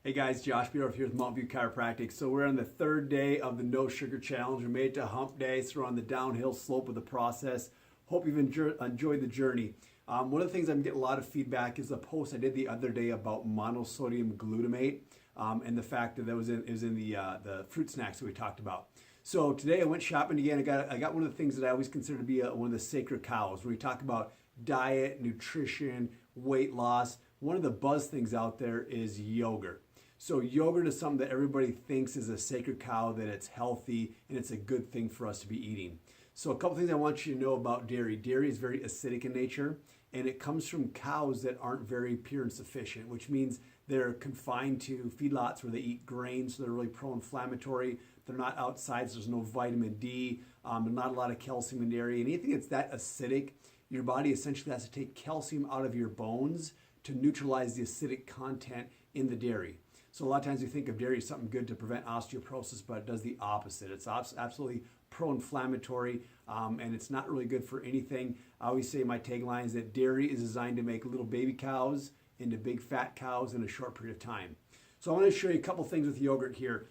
Hey guys, Josh Bureau here with Mountain View Chiropractic. So we're on the third day of the No Sugar Challenge. We made it to hump day, so we're on the downhill slope of the process. Hope you've enjoyed the journey. One of the things I'm getting a lot of feedback is a post I did the other day about monosodium glutamate and the fact that it was in the fruit snacks that we talked about. So today I went shopping again. I got one of the things that I always consider to be one of the sacred cows. When we talk about diet, nutrition, weight loss, one of the buzz things out there is yogurt. So yogurt is something that everybody thinks is a sacred cow, that it's healthy and it's a good thing for us to be eating. So a couple things I want you to know about dairy. Dairy is very acidic in nature, and it comes from cows that aren't very pure and sufficient, which means they're confined to feedlots where they eat grains, so they're really pro-inflammatory. They're not outside, so there's no vitamin D, and not a lot of calcium in dairy. Anything that's that acidic, your body essentially has to take calcium out of your bones to neutralize the acidic content in the dairy. So a lot of times we think of dairy as something good to prevent osteoporosis, but it does the opposite. It's absolutely pro-inflammatory, and it's not really good for anything. I always say my tagline is that dairy is designed to make little baby cows into big fat cows in a short period of time. So I want to show you a couple things with yogurt here.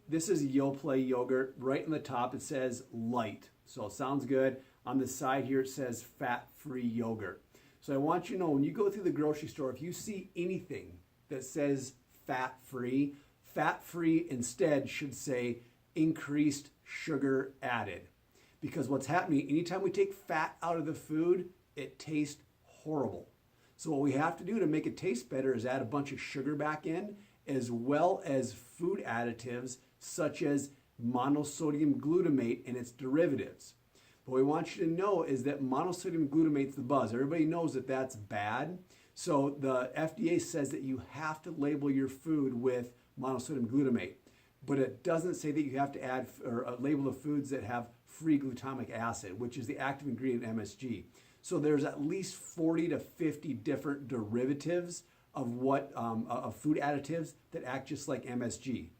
This is Yoplait yogurt. Right in the top it says light, so it sounds good. On the side here it says fat-free yogurt. So I want you to know, when you go through the grocery store, if you see anything that says fat-free, fat-free instead should say increased sugar added. Because what's happening, anytime we take fat out of the food, it tastes horrible. So what we have to do to make it taste better is add a bunch of sugar back in, as well as food additives such as monosodium glutamate and its derivatives. What we want you to know is that monosodium glutamate's the buzz. Everybody knows that that's bad. So the FDA says that you have to label your food with monosodium glutamate, but it doesn't say that you have to add or label the foods that have free glutamic acid, which is the active ingredient MSG. So there's at least 40 to 50 different derivatives of of food additives that act just like MSG.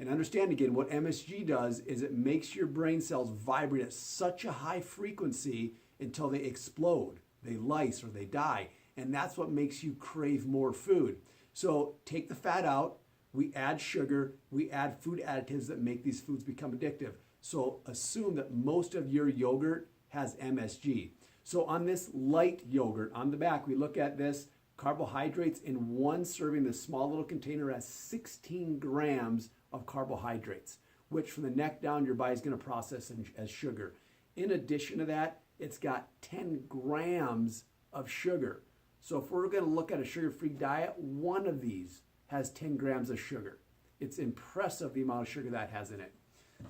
And understand again, what MSG does is it makes your brain cells vibrate at such a high frequency until they explode, they lyse, or they die. And that's what makes you crave more food. So take the fat out, we add sugar, we add food additives that make these foods become addictive. So assume that most of your yogurt has MSG. So on this light yogurt, on the back, we look at this carbohydrates in one serving. This small little container has 16 grams of carbohydrates, which from the neck down, your body's gonna process as sugar. In addition to that, it's got 10 grams of sugar. So if we're going to look at a sugar-free diet, one of these has 10 grams of sugar. It's impressive the amount of sugar that has in it.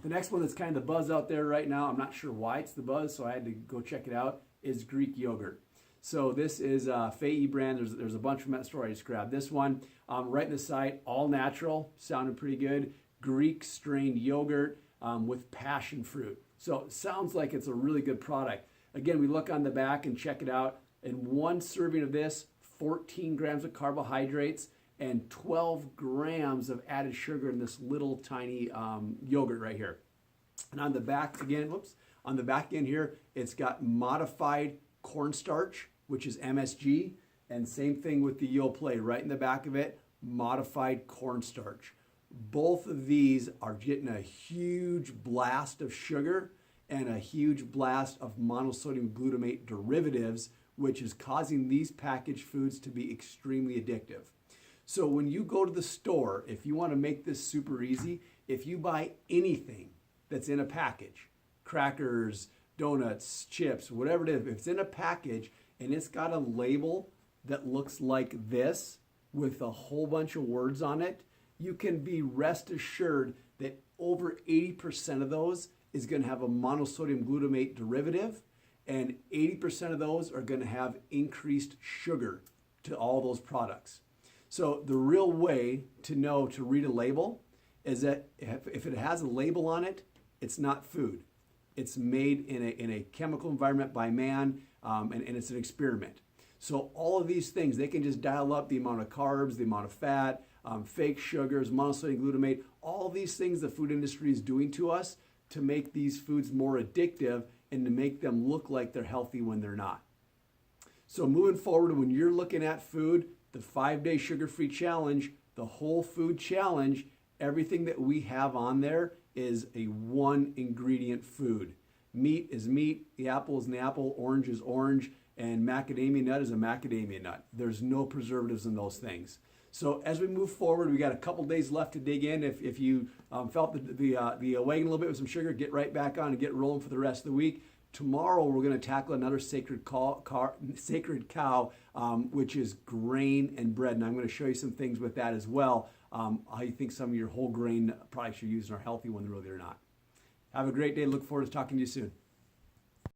The next one that's kind of the buzz out there right now, I'm not sure why it's the buzz, so I had to go check it out, is Greek yogurt. So this is Fei brand. There's a bunch from that store. I just grabbed this one. Right in the side, all natural, sounded pretty good. Greek strained yogurt with passion fruit. So it sounds like it's a really good product. Again, we look on the back and check it out. In one serving of this, 14 grams of carbohydrates and 12 grams of added sugar in this little tiny yogurt right here. And on the back again, on the back end here, it's got modified cornstarch, which is MSG, and same thing with the Yoplait. Right in the back of it, modified cornstarch. Both of these are getting a huge blast of sugar and a huge blast of monosodium glutamate derivatives, which is causing these packaged foods to be extremely addictive. So when you go to the store, if you want to make this super easy, if you buy anything that's in a package, crackers, donuts, chips, whatever it is, if it's in a package and it's got a label that looks like this with a whole bunch of words on it, you can be rest assured that over 80% of those is going to have a monosodium glutamate derivative, and 80% of those are going to have increased sugar to all those products. So the real way to know to read a label is that if it has a label on it, it's not food. It's made in a chemical environment by man, and it's an experiment. So all of these things, they can just dial up the amount of carbs, the amount of fat, fake sugars, monosodium glutamate, all these things the food industry is doing to us to make these foods more addictive and to make them look like they're healthy when they're not. So moving forward, when you're looking at food, the 5-day sugar-free challenge, The whole food challenge, everything that we have on there is a one ingredient food. Meat is meat, the apple is an apple, orange is orange, and macadamia nut is a macadamia nut. There's no preservatives in those things. So as we move forward, we got a couple days left to dig in. If you felt the wagon a little bit with some sugar, get right back on and get rolling for the rest of the week. Tomorrow we're going to tackle another sacred cow, which is grain and bread, and I'm going to show you some things with that as well. How you think some of your whole grain products you're using are healthy when really they're not. Have a great day. Look forward to talking to you soon.